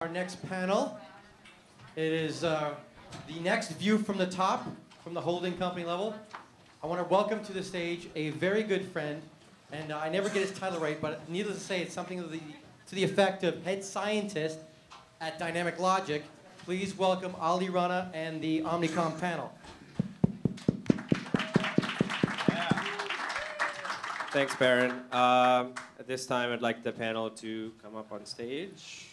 Our next panel, it is the next view from the top, from the holding company level. I want to welcome to the stage a very good friend, and I never get his title right, but needless to say, it's something to the effect of head scientist at Dynamic Logic. Please welcome Ali Rana and the Omnicom panel. Thanks, Baron. At this time, I'd like the panel to come up on stage.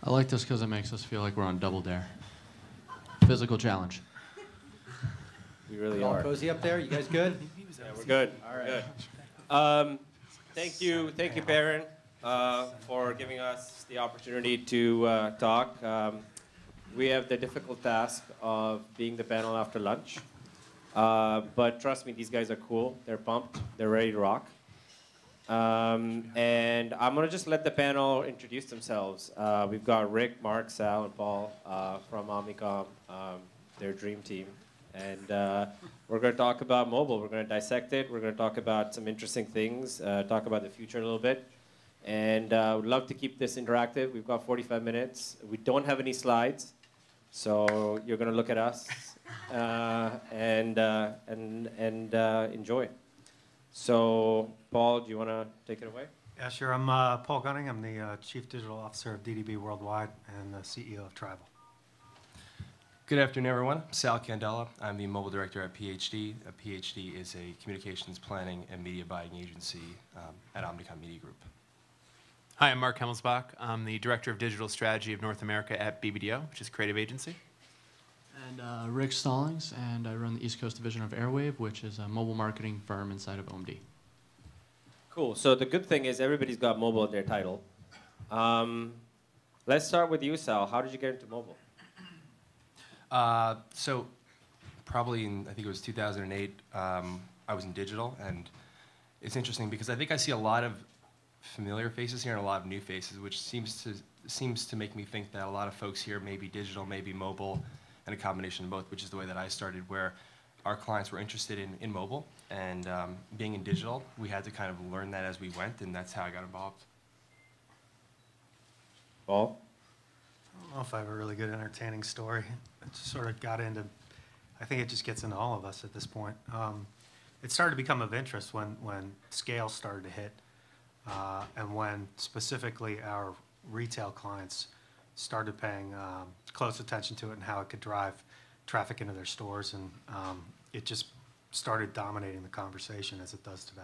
I like this because it makes us feel like we're on Double Dare. Physical challenge. We really All are. cozy up there? You guys good? Yeah, we're good. All right. Good. Thank you, Baron, for giving us the opportunity to talk. We have the difficult task of being the panel after lunch. But trust me, these guys are cool. They're pumped. They're ready to rock. And I'm going to just let the panel introduce themselves. We've got Rick, Mark, Sal, and Paul from Omnicom, their dream team. And we're going to talk about mobile. We're going to dissect it. We're going to talk about some interesting things, talk about the future a little bit. And I would love to keep this interactive. We've got 45 minutes. We don't have any slides, so you're going to look at us and enjoy. So, Paul, do you want to take it away? Yeah, sure. I'm Paul Gunning. I'm the Chief Digital Officer of DDB Worldwide and the CEO of Tribal. Good afternoon, everyone. Sal Candela. I'm the Mobile Director at PhD. PhD is a communications planning and media buying agency at Omnicom Media Group. Hi, I'm Mark Himmelsbach. I'm the Director of Digital Strategy of North America at BBDO, which is a creative agency. And Rick Stallings, and I run the East Coast division of Airwave, which is a mobile marketing firm inside of OMD. Cool. So the good thing is everybody's got mobile in their title. Let's start with you, Sal. How did you get into mobile? So probably in, I think it was 2008, I was in digital. And it's interesting because I think I see a lot of familiar faces here and a lot of new faces, which seems to make me think that a lot of folks here may be digital, maybe mobile, and a combination of both, which is the way that I started, where our clients were interested in mobile. And being in digital, we had to kind of learn that as we went, and that's how I got involved. Paul? I don't know if I have a really good entertaining story. It just sort of got into, I think it just gets into all of us at this point. It started to become of interest when scale started to hit, and when specifically our retail clients started paying close attention to it and how it could drive traffic into their stores, and it just started dominating the conversation as it does today.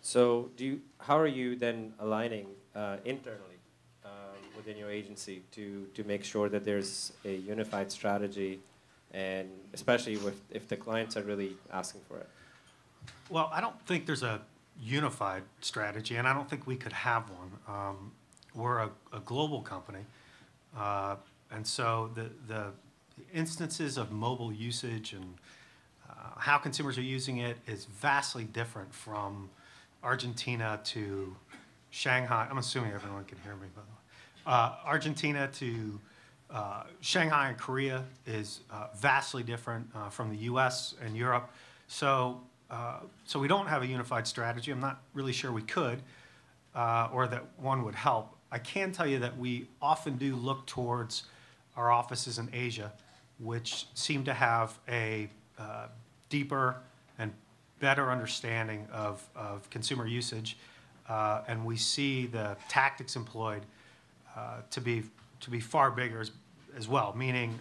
So how are you then aligning internally within your agency to make sure that there's a unified strategy, and especially if the clients are really asking for it? Well, I don't think there's a unified strategy, and I don't think we could have one. We're a global company, and so the instances of mobile usage and how consumers are using it is vastly different from Argentina to Shanghai. I'm assuming everyone can hear me, by the way. Argentina to Shanghai and Korea is vastly different from the US and Europe. So we don't have a unified strategy. I'm not really sure we could, or that one would help. I can tell you that we often do look towards our offices in Asia, which seem to have a deeper and better understanding of consumer usage, and we see the tactics employed to be far bigger as well. Meaning,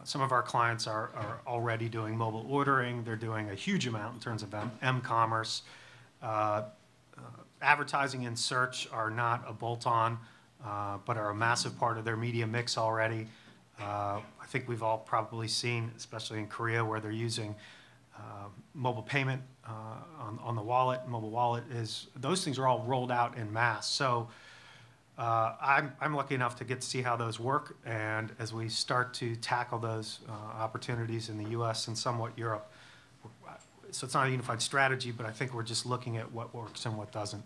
some of our clients are already doing mobile ordering. They're doing a huge amount in terms of m-commerce. Advertising and search are not a bolt-on, but are a massive part of their media mix already. I think we've all probably seen, especially in Korea, where they're using mobile payment on the wallet. Mobile wallet those things are all rolled out en masse. So I'm lucky enough to get to see how those work, and as we start to tackle those opportunities in the US and somewhat Europe. So it's not a unified strategy, but I think we're just looking at what works and what doesn't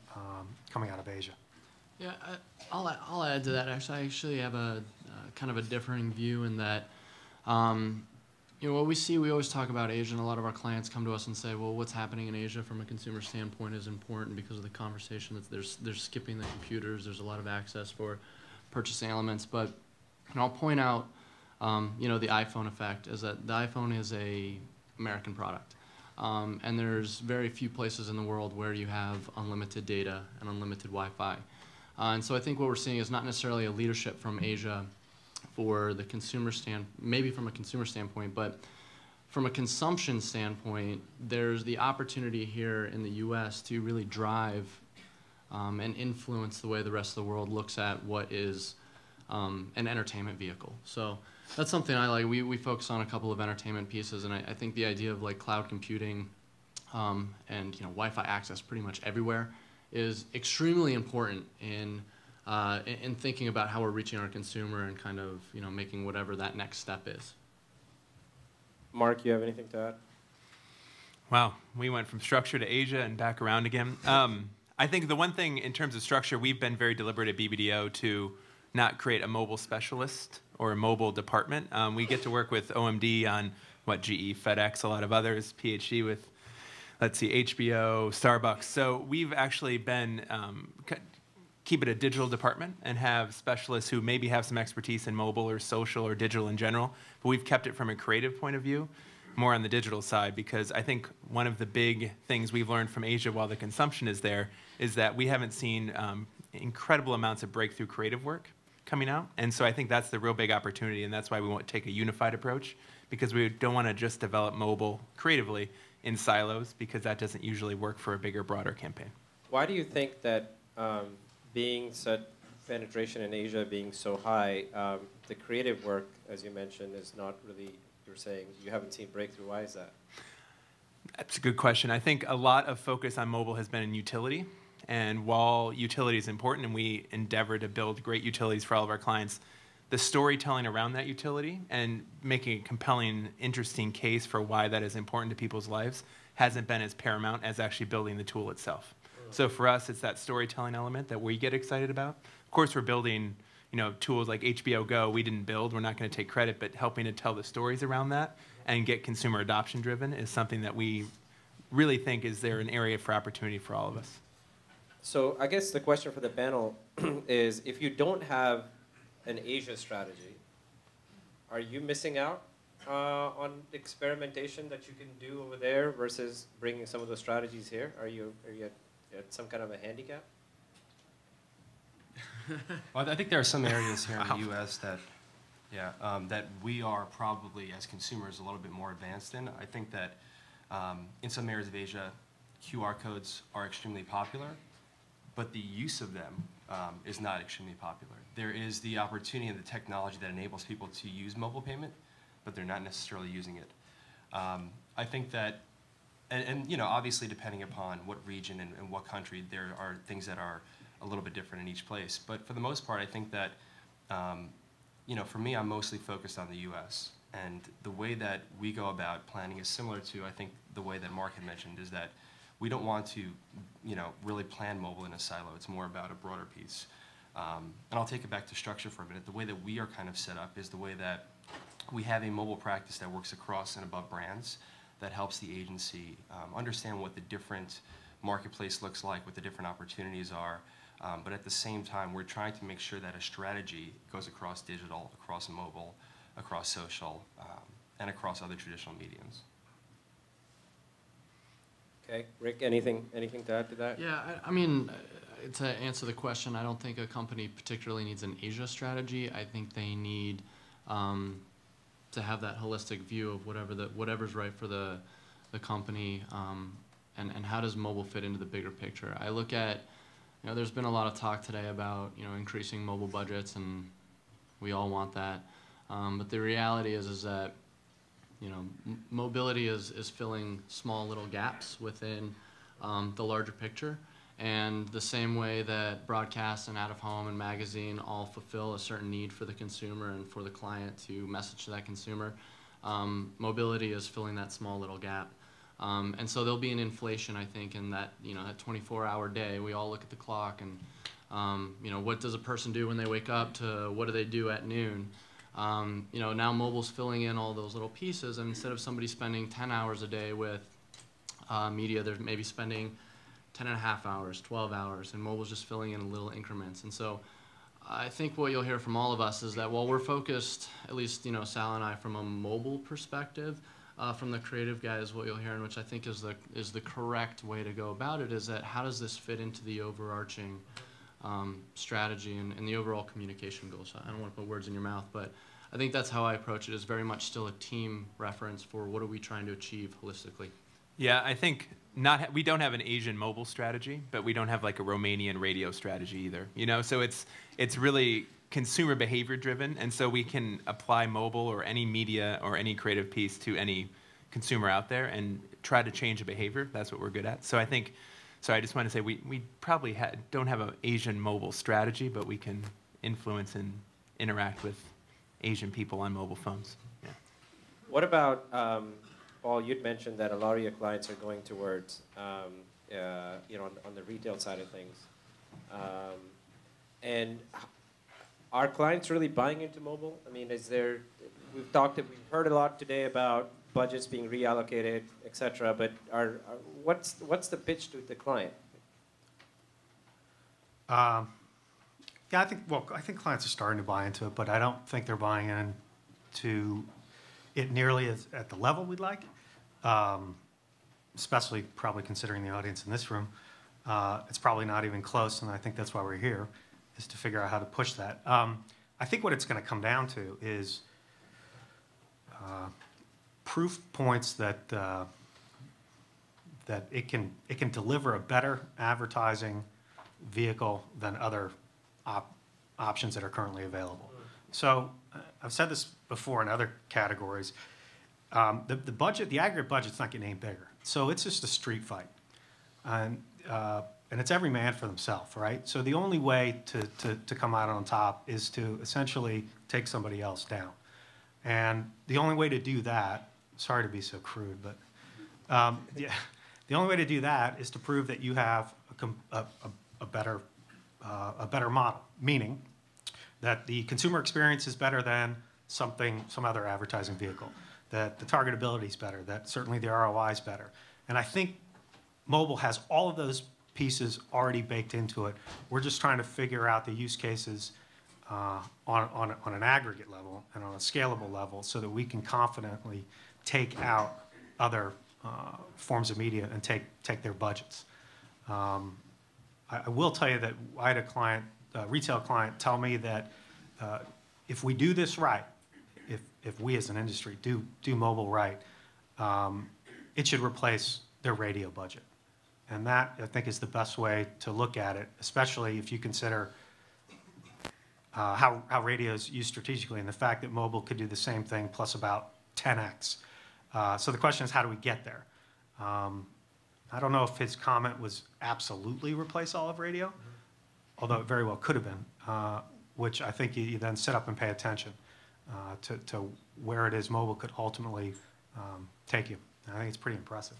coming out of Asia. Yeah, I'll add to that. Actually, I have a kind of a differing view in that What we see, we always talk about Asia, and a lot of our clients come to us and say, well, what's happening in Asia from a consumer standpoint is important because of the conversation. They're skipping the computers. There's a lot of access for purchasing elements. But I'll point out, the iPhone effect is that the iPhone is a American product. And there's very few places in the world where you have unlimited data and unlimited Wi-Fi. And so I think what we're seeing is not necessarily a leadership from Asia for the consumer maybe from a consumer standpoint, but from a consumption standpoint, there's the opportunity here in the US to really drive and influence the way the rest of the world looks at what is an entertainment vehicle. So that's something I like. We focus on a couple of entertainment pieces, and I think the idea of like cloud computing and Wi-Fi access pretty much everywhere is extremely important in thinking about how we're reaching our consumer and kind of making whatever that next step is. Mark, you have anything to add? Wow, we went from structure to Asia and back around again. I think the one thing in terms of structure, we've been very deliberate at BBDO to not create a mobile specialist or a mobile department. We get to work with OMD on GE, FedEx, a lot of others, PhD with, let's see, HBO, Starbucks. So we've actually been keep it a digital department and have specialists who maybe have some expertise in mobile or social or digital in general, but we've kept it from a creative point of view, more on the digital side, because I think one of the big things we've learned from Asia while the consumption is there is that we haven't seen incredible amounts of breakthrough creative work coming out, and so I think that's the real big opportunity, and that's why we want to take a unified approach, because we don't want to just develop mobile creatively in silos, because that doesn't usually work for a bigger, broader campaign. Why do you think that being such penetration in Asia being so high, the creative work, as you mentioned, is not really, you're saying you haven't seen breakthrough? Why is that? That's a good question. I think a lot of focus on mobile has been in utility. And while utility is important and we endeavor to build great utilities for all of our clients, the storytelling around that utility and making a compelling, interesting case for why that is important to people's lives hasn't been as paramount as actually building the tool itself. So for us, it's that storytelling element that we get excited about. Of course, we're building tools like HBO Go we didn't build. We're not going to take credit, but helping to tell the stories around that and get consumer adoption driven is something that we really think is there an area for opportunity for all of us. So I guess the question for the panel is, if you don't have an Asia strategy, are you missing out on experimentation that you can do over there versus bringing some of those strategies here? Are you at some kind of a handicap? Well, I think there are some areas here in the U.S. that, that we are probably, as consumers, a little bit more advanced in. I think that in some areas of Asia, QR codes are extremely popular, but the use of them is not extremely popular. There is the opportunity and the technology that enables people to use mobile payment, but they're not necessarily using it. I think that, and obviously depending upon what region and what country, there are things that are a little bit different in each place. But for the most part, I think that, for me, I'm mostly focused on the U.S. And the way that we go about planning is similar to, I think, the way that Mark had mentioned, is that we don't want to, really plan mobile in a silo. It's more about a broader piece. And I'll take it back to structure for a minute. The way that we are kind of set up is the way that we have a mobile practice that works across and above brands that helps the agency understand what the different marketplace looks like, what the different opportunities are. But at the same time, we're trying to make sure that a strategy goes across digital, across mobile, across social, and across other traditional mediums. Okay, Rick, anything to add to that? Yeah, I mean, to answer the question, I don't think a company particularly needs an Asia strategy. I think they need to have that holistic view of whatever's right for the company, and how does mobile fit into the bigger picture. I look at, there's been a lot of talk today about increasing mobile budgets, and we all want that. But the reality is that mobility is filling small little gaps within the larger picture. And the same way that broadcast and out-of-home and magazine all fulfill a certain need for the consumer and for the client to message to that consumer, mobility is filling that small little gap. And so there'll be an inflation, I think, in that, that 24-hour day. We all look at the clock and, what does a person do when they wake up to what do they do at noon? Now mobile's filling in all those little pieces, and instead of somebody spending 10 hours a day with media, they're maybe spending 10 and a half hours, 12 hours, and mobile's just filling in little increments. And so I think what you'll hear from all of us is that while we're focused, at least Sal and I, from a mobile perspective, from the creative guys, what you'll hear, and which I think is the correct way to go about it, is that how does this fit into the overarching strategy and the overall communication goals? I don't want to put words in your mouth, but I think that's how I approach it. Is very much still a team reference for what are we trying to achieve holistically. Yeah, I think we don't have an Asian mobile strategy, but we don't have like a Romanian radio strategy either. So it's really consumer behavior driven, and so we can apply mobile or any media or any creative piece to any consumer out there and try to change a behavior. That's what we're good at. So I think, I just want to say we probably don't have an Asian mobile strategy, but we can influence and interact with Asian people on mobile phones. Yeah. What about, Paul, you'd mentioned that a lot of your clients are going towards, on the retail side of things. And are clients really buying into mobile? I mean, we've heard a lot today about budgets being reallocated, et cetera, but what's the pitch to the client? Yeah, I think clients are starting to buy into it, but I don't think they're buying into it nearly at the level we'd like, especially probably considering the audience in this room. It's probably not even close, and I think that's why we're here, is to figure out how to push that. I think what it's going to come down to is proof points that it can deliver a better advertising vehicle than other options that are currently available. So I've said this before in other categories. The aggregate budget's not getting any bigger. So it's just a street fight. And it's every man for themselves, right? So the only way to come out on top is to essentially take somebody else down. And the only way to do that, sorry to be so crude, but the only way to do that is to prove that you have a better model, meaning that the consumer experience is better than some other advertising vehicle, that the targetability is better, that certainly the ROI is better. And I think mobile has all of those pieces already baked into it. We're just trying to figure out the use cases on an aggregate level and on a scalable level so that we can confidently take out other forms of media and take their budgets. I will tell you that I had a retail client tell me that if we do this right, if we as an industry do mobile right, it should replace their radio budget. And that, I think, is the best way to look at it, especially if you consider how radio is used strategically and the fact that mobile could do the same thing plus about 10x. So the question is, how do we get there? I don't know if his comment was absolutely replace all of radio, although it very well could have been, which I think you then sit up and pay attention to where it is mobile could ultimately take you. And I think it's pretty impressive.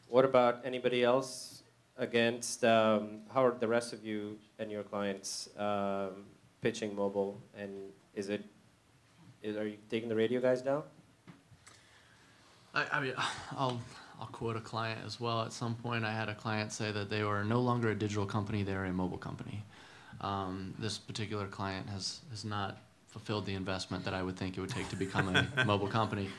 What about anybody else against, how are the rest of you and your clients pitching mobile? And are you taking the radio guys down? I mean, I'll quote a client as well. At some point, I had a client say that they were no longer a digital company, they were a mobile company. This particular client has not fulfilled the investment that I would think it would take to become a mobile company.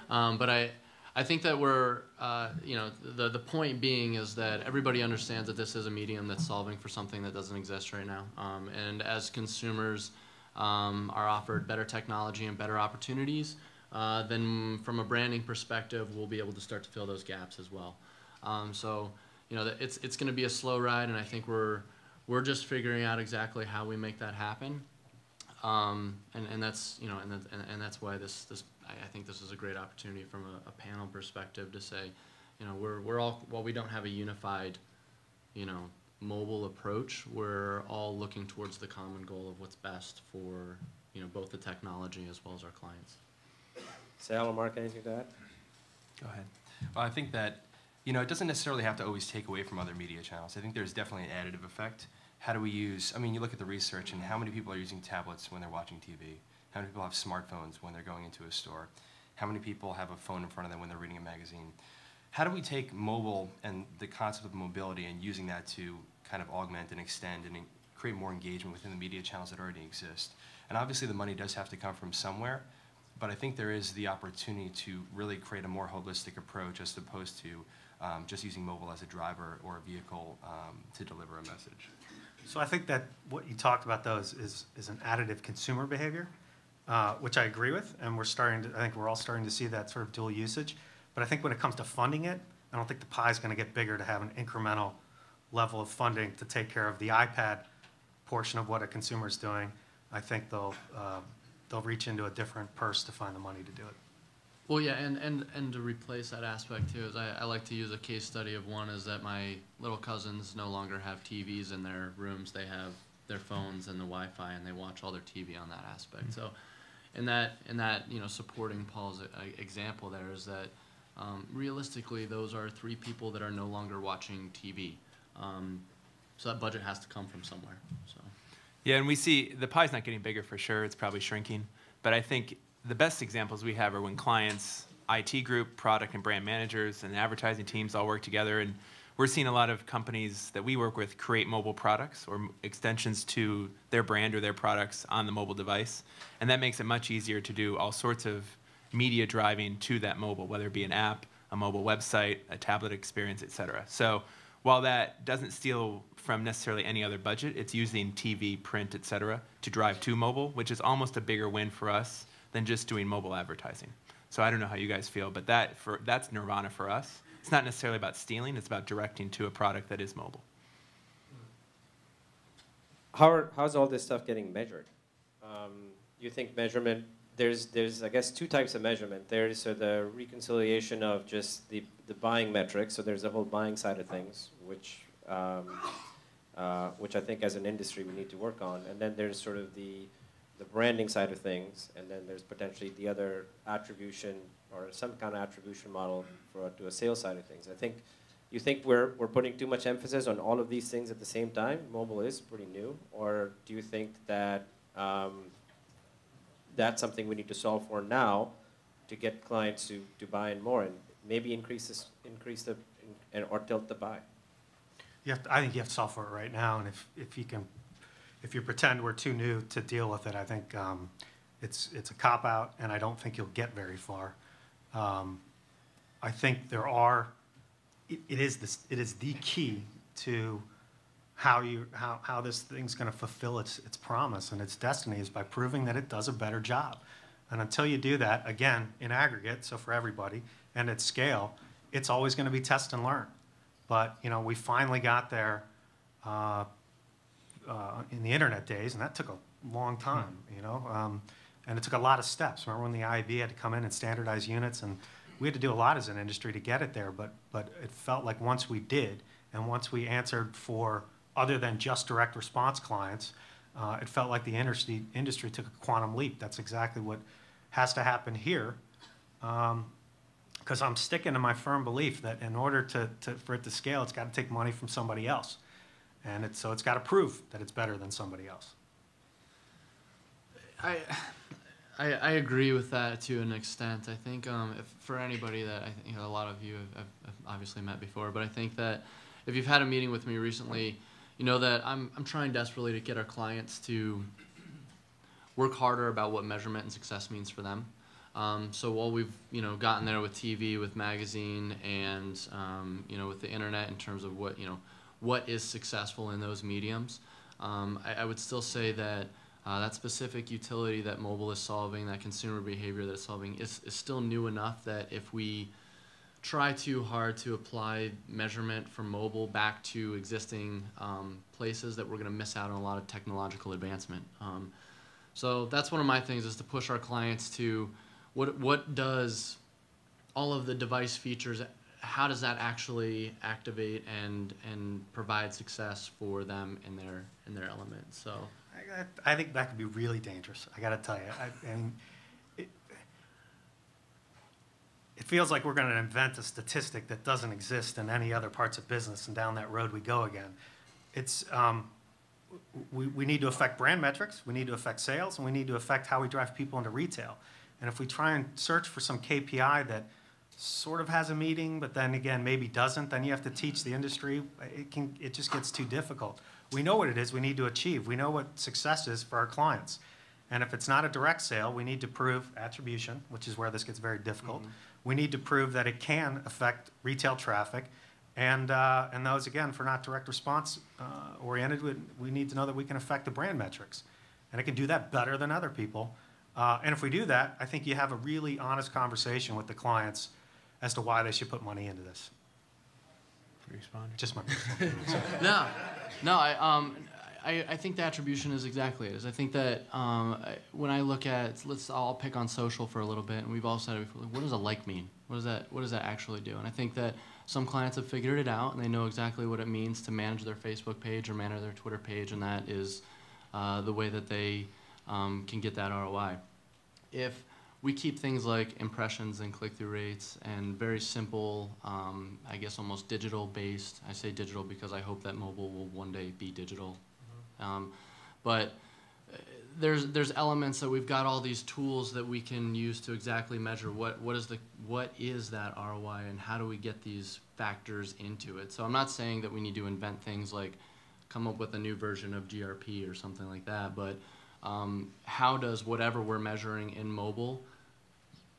But I think that we're, the point being is that everybody understands that this is a medium that's solving for something that doesn't exist right now. And as consumers are offered better technology and better opportunities, then from a branding perspective, we'll be able to start to fill those gaps as well. So, it's going to be a slow ride, and I think we're just figuring out exactly how we make that happen. And that's and that's why I think this is a great opportunity from a panel perspective to say, we're all, while we don't have a unified, mobile approach, we're all looking towards the common goal of what's best for both the technology as well as our clients. Sal or Mark, anything to add? Go ahead. Well, I think that it doesn't necessarily have to always take away from other media channels. I think there's definitely an additive effect. How do we use, you look at the research and how many people are using tablets when they're watching TV? How many people have smartphones when they're going into a store? How many people have a phone in front of them when they're reading a magazine? How do we take mobile and the concept of mobility and using that to kind of augment and extend and create more engagement within the media channels that already exist? And obviously the money does have to come from somewhere, but I think there is the opportunity to really create a more holistic approach as opposed to just using mobile as a driver or a vehicle to deliver a message. So I think that what you talked about, though, is an additive consumer behavior, which I agree with, and I think we're all starting to see that sort of dual usage. But I think when it comes to funding it, I don't think the pie is going to get bigger to have an incremental level of funding to take care of the iPad portion of what a consumer is doing. I think they'll reach into a different purse to find the money to do it. Well, yeah, and to replace that aspect too, is I like to use a case study of one is that my little cousins no longer have TVs in their rooms. They have their phones and the Wi-Fi, and they watch all their TV on that aspect. So, in that supporting Paul's example, there is that realistically, those are 3 people that are no longer watching TV. So that budget has to come from somewhere. So. Yeah, and we see the pie's not getting bigger for sure. It's probably shrinking. But I think the best examples we have are when clients, IT group, product and brand managers, and advertising teams all work together. And we're seeing a lot of companies that we work with create mobile products or extensions to their brand or their products on the mobile device. And that makes it much easier to do all sorts of media driving to that mobile, whether it be an app, a mobile website, a tablet experience, et cetera. So while that doesn't steal from necessarily any other budget, it's using TV, print, et cetera, to drive to mobile, which is almost a bigger win for us than just doing mobile advertising. So I don't know how you guys feel, but that's nirvana for us. It's not necessarily about stealing, it's about directing to a product that is mobile. How's all this stuff getting measured? You think measurement, there's I guess 2 types of measurement. There's the reconciliation of just the buying metrics, so there's the whole buying side of things, which I think as an industry we need to work on. And then there's sort of the branding side of things, and then there's potentially the other attribution or some kind of attribution model to a sales side of things. You think we're putting too much emphasis on all of these things at the same time? Mobile is pretty new, or do you think that that's something we need to solve for now to get clients to buy in more and maybe increase or tilt the buy? I think you have to solve for it right now, and if you pretend we're too new to deal with it, I think it's a cop-out, and I don't think you'll get very far. I think it is the key to how this thing's going to fulfill its promise and its destiny is by proving that it does a better job. And until you do that, again, in aggregate, so for everybody, and at scale, it's always going to be test and learn. But we finally got there in the internet days, and that took a long time, and it took a lot of steps. Remember when the IAB had to come in and standardize units, and we had to do a lot as an industry to get it there, but it felt like once we did, and once we answered for other than just direct response clients, it felt like the industry took a quantum leap. That's exactly what has to happen here, because I'm sticking to my firm belief that in order for it to scale, it's got to take money from somebody else. And so it's got to prove that it's better than somebody else. I agree with that to an extent. I think for anybody that a lot of you have obviously met before, but I think that if you've had a meeting with me recently, you know that I'm trying desperately to get our clients to work harder about what measurement and success means for them. So while we've gotten there with TV, with magazine, and with the internet in terms of what is successful in those mediums, I would still say that that specific utility that mobile is solving, that consumer behavior that it's solving, is still new enough that if we try too hard to apply measurement from mobile back to existing places, that we're going to miss out on a lot of technological advancement. So that's one of my things, is to push our clients to what does all of the device features, how does that actually activate and provide success for them in their element. So I think that could be really dangerous. I got to tell you, it feels like we're going to invent a statistic that doesn't exist in any other parts of business, and down that road we go again. It's we need to affect brand metrics, we need to affect sales, and we need to affect how we drive people into retail. And if we try and search for some KPI that sort of has a meaning, but then again maybe doesn't, then you have to teach the industry. It just gets too difficult. We know what it is we need to achieve. We know what success is for our clients. And if it's not a direct sale, we need to prove attribution, which is where this gets very difficult. We need to prove that it can affect retail traffic. And those, again, for not direct response oriented, we need to know that we can affect the brand metrics. And it can do that better than other people. And if we do that, I think you have a really honest conversation with the clients as to why they should put money into this. Responder. Just my No, I think the attribution is exactly it. I think that when I look at, I'll pick on social for a little bit, and we've all said it before, what does a like mean? What does that actually do? And I think that some clients have figured it out, and they know exactly what it means to manage their Facebook page or manage their Twitter page, and that is the way that they can get that ROI. If we keep things like impressions and click-through rates and very simple, I guess almost digital-based. I say digital because I hope that mobile will one day be digital. But there's elements that we've got all these tools that we can use to exactly measure what is that ROI and how do we get these factors into it. So I'm not saying that we need to invent things like come up with a new version of GRP or something like that, but how does whatever we're measuring in mobile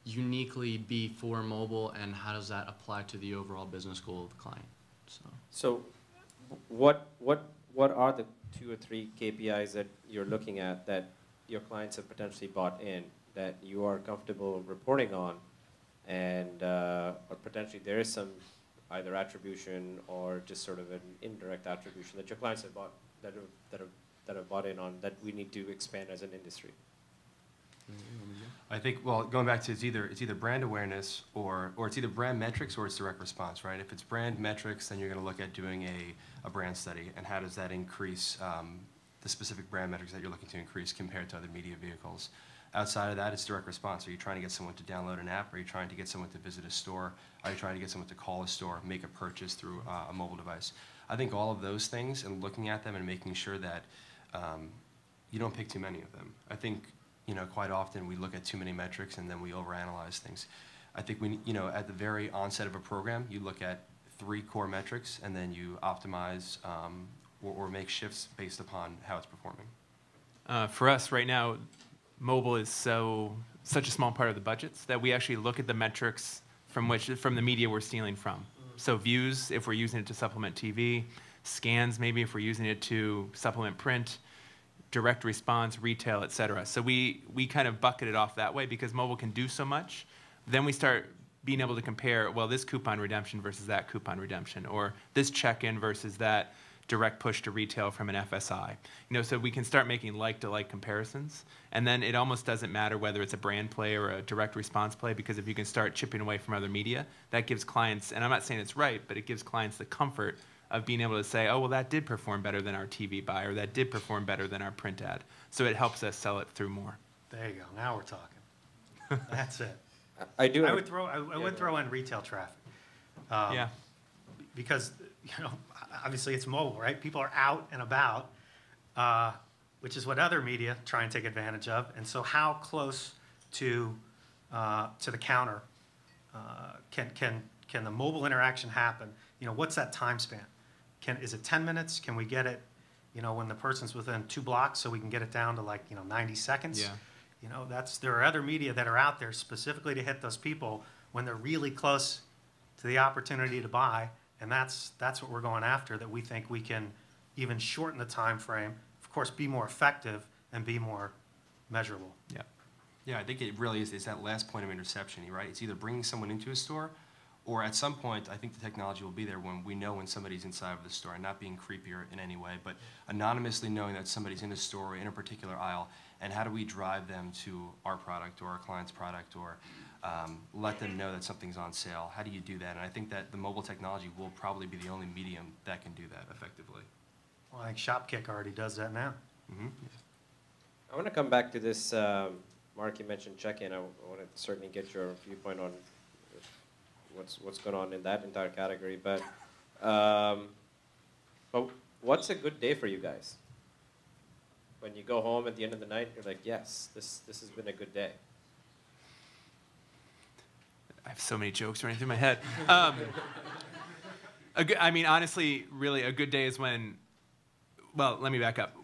uniquely be for mobile, and how does that apply to the overall business goal of the client? So what are the 2 or 3 KPIs that you're looking at that your clients have potentially bought in that you are comfortable reporting on, and or potentially there is some either attribution or just sort of an indirect attribution that your clients have bought that have bought in on that we need to expand as an industry? I think, well, going back to it's either brand awareness or it's either brand metrics or it's direct response, right? If it's brand metrics, then you're going to look at doing a brand study and how does that increase the specific brand metrics that you're looking to increase compared to other media vehicles. Outside of that, it's direct response. Are you trying to get someone to download an app? Are you trying to get someone to visit a store? Are you trying to get someone to call a store, make a purchase through a mobile device? I think all of those things and looking at them and making sure that you don't pick too many of them. I think, quite often we look at too many metrics and then we overanalyze things. I think at the very onset of a program, you look at 3 core metrics and then you optimize or make shifts based upon how it's performing. For us right now, mobile is such a small part of the budgets that we actually look at the metrics from the media we're stealing from. So views, if we're using it to supplement TV, scans maybe if we're using it to supplement print, direct response, retail, et cetera. So we kind of bucket it off that way because mobile can do so much. Then we start being able to compare, well, this coupon redemption versus that coupon redemption, or this check-in versus that direct push to retail from an FSI. So we can start making like-to-like comparisons, and then it almost doesn't matter whether it's a brand play or a direct response play, because if you can start chipping away from other media, that gives clients, and I'm not saying it's right, but it gives clients the comfort of being able to say, oh, well, that did perform better than our TV buy, or that did perform better than our print ad. So it helps us sell it through more. There you go. Now we're talking. That's it. I would throw in retail traffic. Yeah. Because obviously it's mobile, right? People are out and about, which is what other media try and take advantage of. And so, how close to the counter can the mobile interaction happen? What's that time span? Is it 10 minutes? Can we get it, when the person's within 2 blocks, so we can get it down to 90 seconds? Yeah. There are other media that are out there specifically to hit those people when they're really close to the opportunity to buy, and that's what we're going after. That we think we can even shorten the time frame, of course, be more effective and be more measurable. Yeah. Yeah, I think it really is that last point of interception, right? It's either bringing someone into a store, or at some point, I think the technology will be there when we know when somebody's inside of the store, and not being creepier in any way, but anonymously knowing that somebody's in a store or in a particular aisle, and how do we drive them to our product or our client's product, or let them know that something's on sale. How do you do that? And I think that the mobile technology will probably be the only medium that can do that effectively. Well, I think ShopKick already does that now. Mm-hmm. I want to come back to this, Mark, you mentioned check-in. I want to certainly get your viewpoint on what's going on in that entire category. But what's a good day for you guys? when you go home at the end of the night, you're like, yes, this has been a good day? I have so many jokes running through my head. I mean, honestly, really, a good day is when, well, let me back up.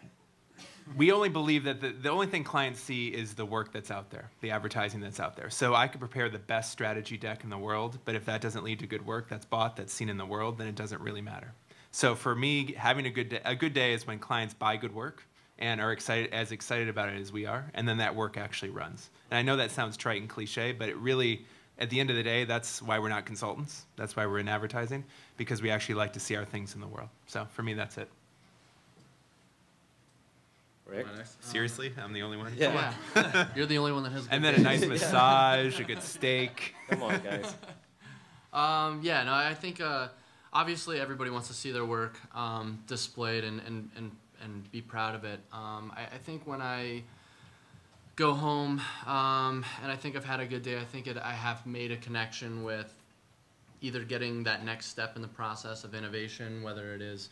We only believe that the only thing clients see is the work that's out there, the advertising that's out there. So I could prepare the best strategy deck in the world, but if that doesn't lead to good work that's bought, that's seen in the world, then it doesn't really matter. So for me, having a good day is when clients buy good work and are as excited about it as we are, and then that work actually runs. And I know that sounds trite and cliche, but it really, at the end of the day, that's why we're not consultants. That's why we're in advertising, because we actually like to see our things in the world. So for me, that's it. Rick? Seriously? I'm the only one? Yeah. You're the only one that has. And then a nice massage, a good steak. Come on, guys. Yeah, no, I think obviously everybody wants to see their work displayed and be proud of it. I think when I go home and I think I've had a good day, I think I have made a connection with either getting that next step in the process of innovation, whether it is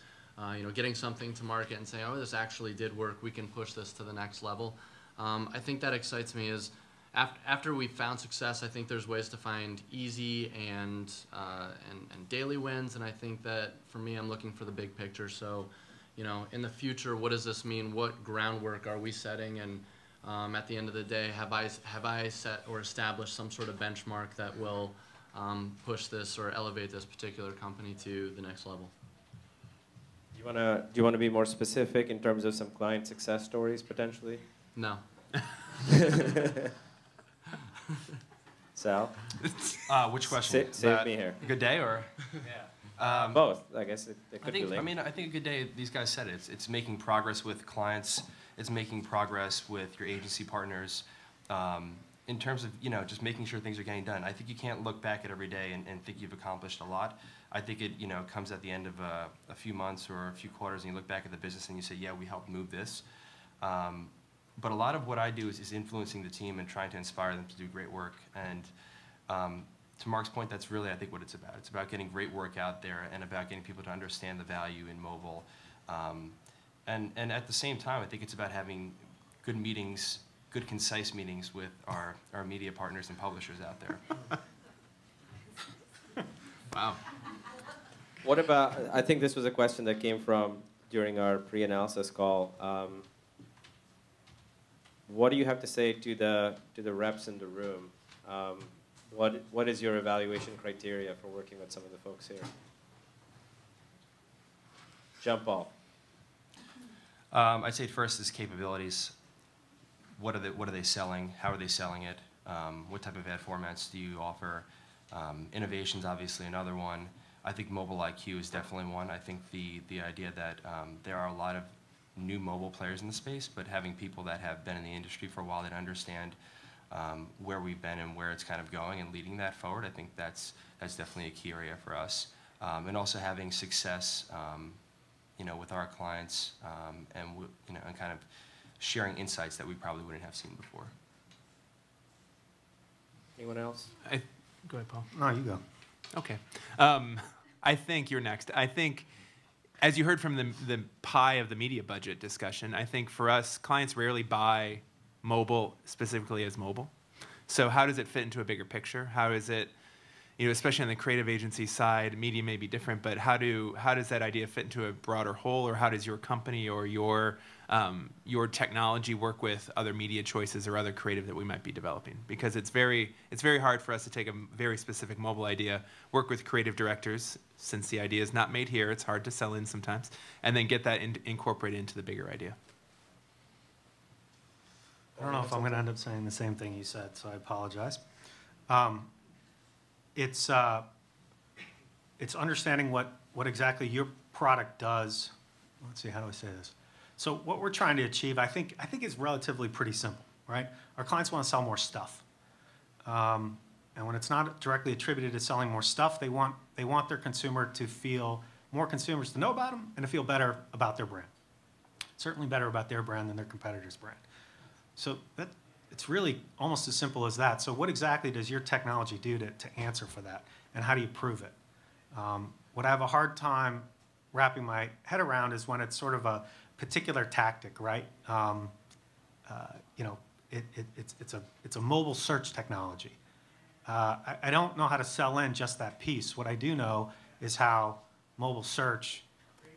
getting something to market and saying, oh, this actually did work, we can push this to the next level. I think that excites me is after we've found success, I think there's ways to find easy and daily wins, and I think that for me, I'm looking for the big picture. So, in the future, what does this mean? What groundwork are we setting? And at the end of the day, have I set or established some sort of benchmark that will push this or elevate this particular company to the next level? Do you want to be more specific in terms of some client success stories potentially? No. Sal? Which question? Save me here. Good day or? Both. I guess it could I be linked. think a good day, these guys said it, it's making progress with clients, it's making progress with your agency partners, in terms of, just making sure things are getting done. I think you can't look back at every day and think you've accomplished a lot. I think it, comes at the end of a few months or a few quarters, and you look back at the business and you say, yeah, we helped move this. But a lot of what I do is influencing the team and trying to inspire them to do great work. And to Mark's point, that's really, I think, what it's about. It's about getting great work out there and about getting people to understand the value in mobile. And at the same time, I think it's about having good meetings, good concise meetings with our media partners and publishers out there. Wow. What about, I think this was a question that came from during our pre-analysis call. What do you have to say to the reps in the room? What is your evaluation criteria for working with some of the folks here? Jump ball. I'd say first is capabilities. What are they selling? How are they selling it? What type of ad formats do you offer? Innovation's obviously another one. I think mobile IQ is definitely one. I think the idea that there are a lot of new mobile players in the space, but having people that have been in the industry for a while that understand where we've been and where it's kind of going and leading that forward, I think that's definitely a key area for us. And also having success, with our clients and kind of sharing insights that we probably wouldn't have seen before. Anyone else? Go ahead, Paul. No, you go. Okay. I think you're next. I think, as you heard from the pie of the media budget discussion, I think for us, clients rarely buy mobile specifically as mobile. So how does it fit into a bigger picture? How is it, especially on the creative agency side, media may be different, but how does that idea fit into a broader whole, or how does your company or your technology work with other media choices or other creative that we might be developing? Because it's very hard for us to take a very specific mobile idea, work with creative directors, since the idea is not made here, it's hard to sell in sometimes, and then get that incorporated into the bigger idea. I don't know if I'm going to end up saying the same thing you said, so I apologize. It's understanding what exactly your product does. Let's see, how do I say this? So what we're trying to achieve, I think is relatively pretty simple, right? Our clients want to sell more stuff. And when it's not directly attributed to selling more stuff, they want their consumer to feel, more consumers to know about them and to feel better about their brand. Certainly better about their brand than their competitor's brand. So it's really almost as simple as that. So what exactly does your technology do to answer for that? And how do you prove it? What I have a hard time wrapping my head around is when it's sort of a particular tactic, right? You know, it's a mobile search technology. I don't know how to sell in just that piece. What I do know is how mobile search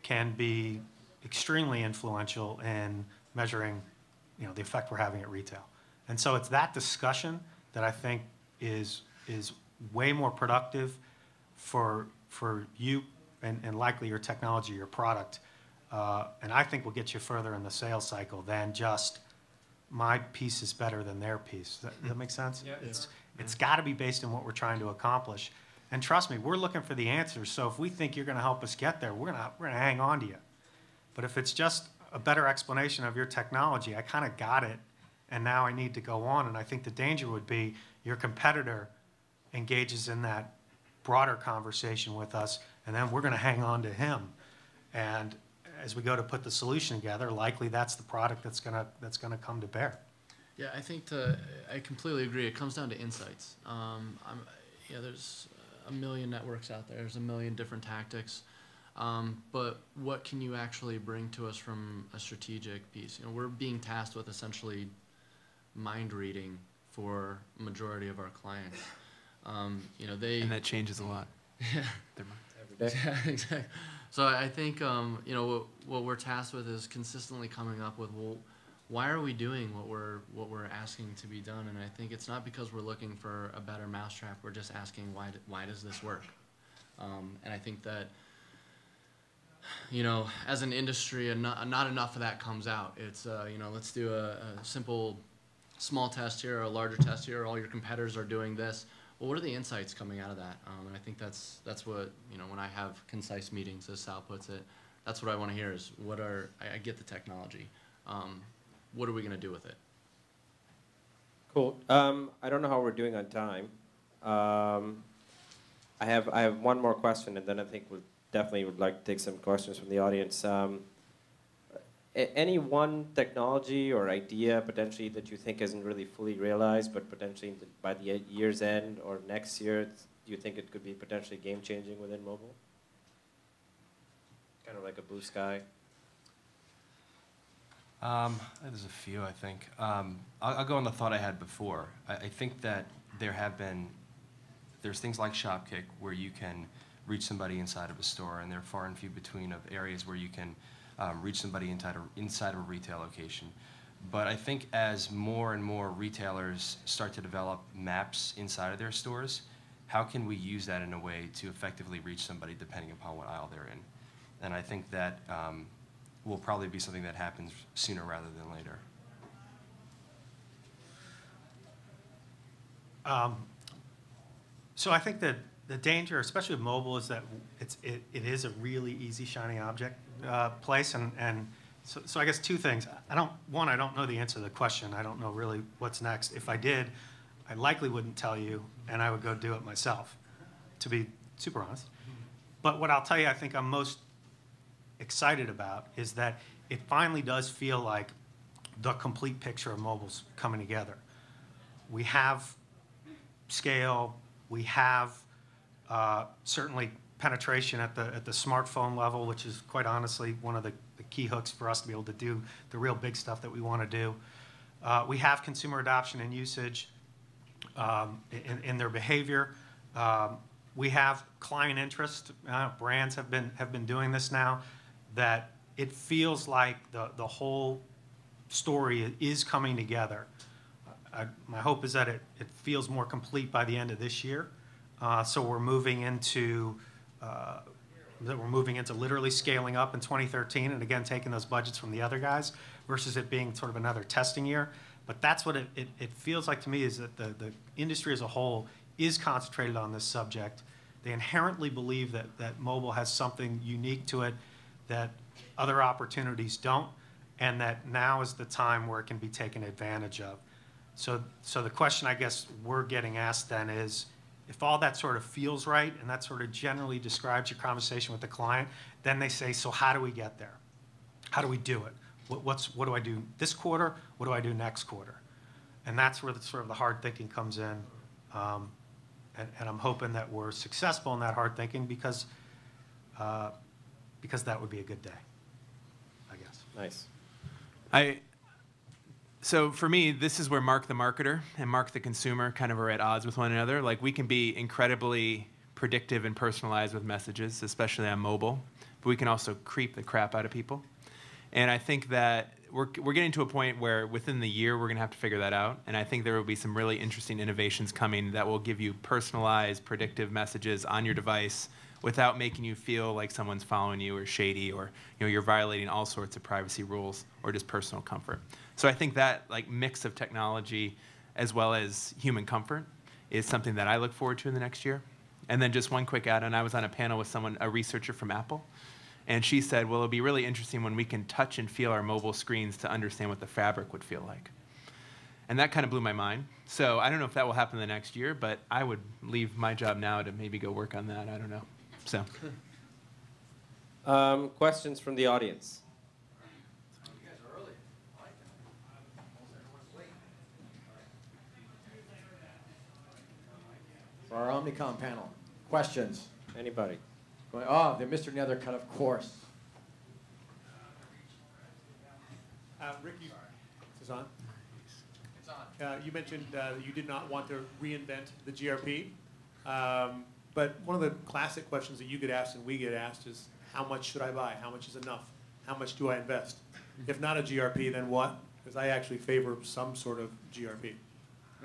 can be extremely influential in measuring, you know, the effect we're having at retail. And so it's that discussion that I think is way more productive for you and likely your technology, your product. And I think will get you further in the sales cycle than just my piece is better than their piece. Does that make sense? Yeah. It's got to be based on what we're trying to accomplish. And trust me, we're looking for the answers. So if we think you're going to help us get there, we're going to hang on to you. But if it's just a better explanation of your technology, I kind of got it, and now I need to go on. And I think the danger would be your competitor engages in that broader conversation with us, and then we're going to hang on to him. And as we go to put the solution together, likely that's the product that's going to come to bear. Yeah, I completely agree. It comes down to insights. Yeah, there's a million networks out there. There's a million different tactics. But what can you actually bring to us from a strategic piece? You know, we're being tasked with essentially mind reading for a majority of our clients. You know, And that changes a lot. Yeah. Every day. Yeah, exactly. So I think you know what we're tasked with is consistently coming up with, well, why are we doing what we're asking to be done? And I think it's not because we're looking for a better mousetrap. We're just asking why does this work? And I think that, you know, as an industry, not enough of that comes out. It's you know, let's do a simple small test here, or a larger test here. All your competitors are doing this. Well, what are the insights coming out of that? And I think that's what, you know, when I have concise meetings, as Sal puts it, that's what I want to hear is I get the technology. What are we going to do with it? Cool. I don't know how we're doing on time. I have one more question, and then I think we definitely would like to take some questions from the audience. Any one technology or idea potentially that you think isn't really fully realized, but potentially by the year's end or next year, do you think it could be potentially game-changing within mobile? Kind of like a blue sky. There's a few, I think. I'll go on the thought I had before. I think that there's things like Shopkick where you can reach somebody inside of a store, and they're far and few between of areas where you can reach somebody inside of a retail location. But I think as more and more retailers start to develop maps inside of their stores, how can we use that in a way to effectively reach somebody depending upon what aisle they're in? And I think that will probably be something that happens sooner rather than later. So I think that the danger, especially with mobile, is that it is a really easy shiny object place, and so I guess two things. I don't know the answer to the question. I don't know really what's next. If I did, I likely wouldn't tell you, and I would go do it myself, to be super honest. But what I'll tell you, I think I'm most excited about is that it finally does feel like the complete picture of mobile's coming together. We have scale. We have certainly penetration at the smartphone level, which is quite honestly one of the key hooks for us to be able to do the real big stuff that we want to do. We have consumer adoption and usage in their behavior. We have client interest. Brands have been doing this now. That it feels like the whole story is coming together. My hope is that it feels more complete by the end of this year. So we're moving into literally scaling up in 2013, and again taking those budgets from the other guys versus it being sort of another testing year. But that's what it feels like to me, is that the industry as a whole is concentrated on this subject. They inherently believe that mobile has something unique to it that other opportunities don't, and that now is the time where it can be taken advantage of. So the question I guess we're getting asked then is, if all that sort of feels right and that sort of generally describes your conversation with the client, then they say, so how do we get there? How do we do it? What do I do this quarter? What do I do next quarter? And that's where the hard thinking comes in. And I'm hoping that we're successful in that hard thinking because that would be a good day, I guess. Nice. So for me, this is where Mark the marketer and Mark the consumer kind of are at odds with one another. Like, we can be incredibly predictive and personalized with messages, especially on mobile, but we can also creep the crap out of people. And I think that we're getting to a point where within the year we're going to have to figure that out. And I think there will be some really interesting innovations coming that will give you personalized, predictive messages on your device without making you feel like someone's following you or shady, or you're violating all sorts of privacy rules or just personal comfort. So I think that mix of technology as well as human comfort is something that I look forward to in the next year. And then just one quick add-on, I was on a panel with a researcher from Apple, and she said, well, it'll be really interesting when we can touch and feel our mobile screens to understand what the fabric would feel like. And that kind of blew my mind. So I don't know if that will happen the next year, but I would leave my job now to maybe go work on that. I don't know. So. Questions from the audience? For our Omnicom panel, questions? Anybody? Oh, they missed another cut, of course. Rick, is this on? It's on. You mentioned that you did not want to reinvent the GRP, but one of the classic questions that you get asked and we get asked is, how much should I buy? How much is enough? How much do I invest? If not a GRP, then what? Because I actually favor some sort of GRP,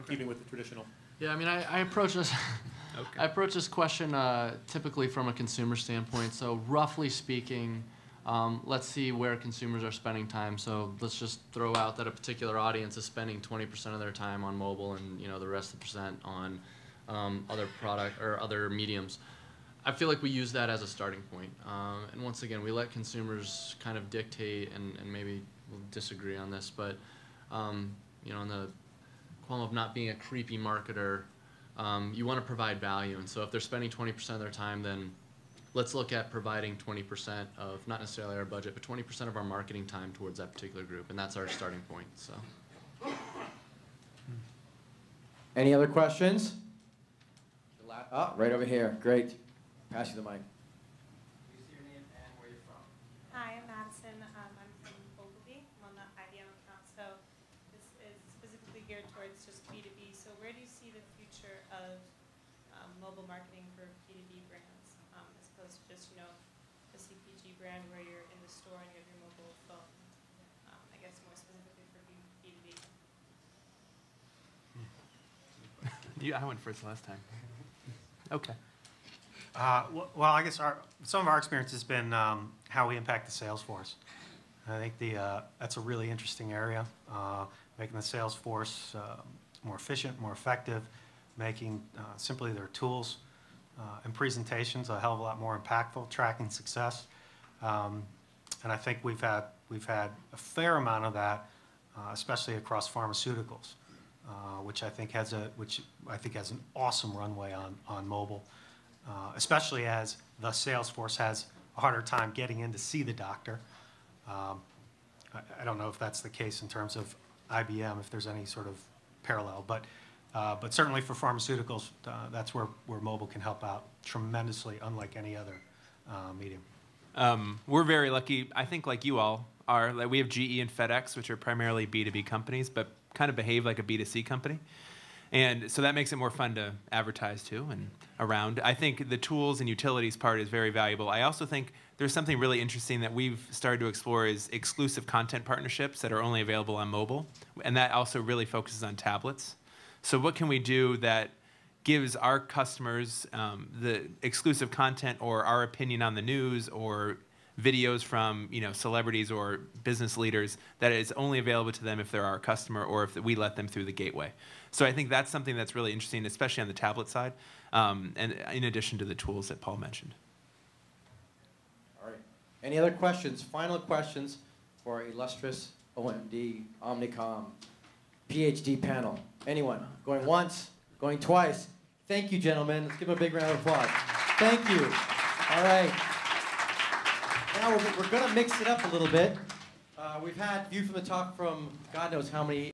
keeping with the traditional. Yeah, I mean, I approach this. Okay. I approach this question typically from a consumer standpoint. So roughly speaking, let's see where consumers are spending time. So let's just throw out that a particular audience is spending 20% of their time on mobile, and the rest of the percent on other product or other mediums. I feel like we use that as a starting point. And once again, we let consumers kind of dictate, and maybe we'll disagree on this, but in the qualm of not being a creepy marketer, you want to provide value. And so if they're spending 20% of their time, then let's look at providing 20% of, not necessarily our budget, but 20% of our marketing time towards that particular group. And that's our starting point. So. Any other questions? Oh, right over here. Great. Pass you the mic. Hi, I'm Madison. I'm from Ogilvy. I'm on the IBM account. So this is specifically geared towards just B2B. So where do you see the future of mobile marketing for B2B brands, as opposed to just, a CPG brand where you're in the store and you have your mobile phone? I guess more specifically for B2B. I went first last time. Okay. Well, I guess some of our experience has been how we impact the sales force. I think that's a really interesting area, making the sales force more efficient, more effective, making simply their tools and presentations a hell of a lot more impactful, tracking success. And I think we've had a fair amount of that, especially across pharmaceuticals, which I think has an awesome runway on mobile. Especially as the sales force has a harder time getting in to see the doctor. I don't know if that's the case in terms of IBM, if there's any sort of parallel, but certainly for pharmaceuticals, that's where mobile can help out tremendously, unlike any other medium. We're very lucky, I think, like you all are. Like, we have GE and FedEx, which are primarily B2B companies, but kind of behave like a B2C company. And so that makes it more fun to advertise to and around. I think the tools and utilities part is very valuable. I also think there's something really interesting that we've started to explore is exclusive content partnerships that are only available on mobile. And that also really focuses on tablets. So what can we do that gives our customers the exclusive content or our opinion on the news or videos from celebrities or business leaders that is only available to them if they're our customer or if we let them through the gateway. So I think that's something that's really interesting, especially on the tablet side, and in addition to the tools that Paul mentioned. All right. Any other questions? Final questions for our illustrious OMD, Omnicom, PhD panel. Anyone? Going once? Going twice? Thank you, gentlemen. Let's give them a big round of applause. Thank you. All right. Now we're going to mix it up a little bit. We've had view from the top from God knows how many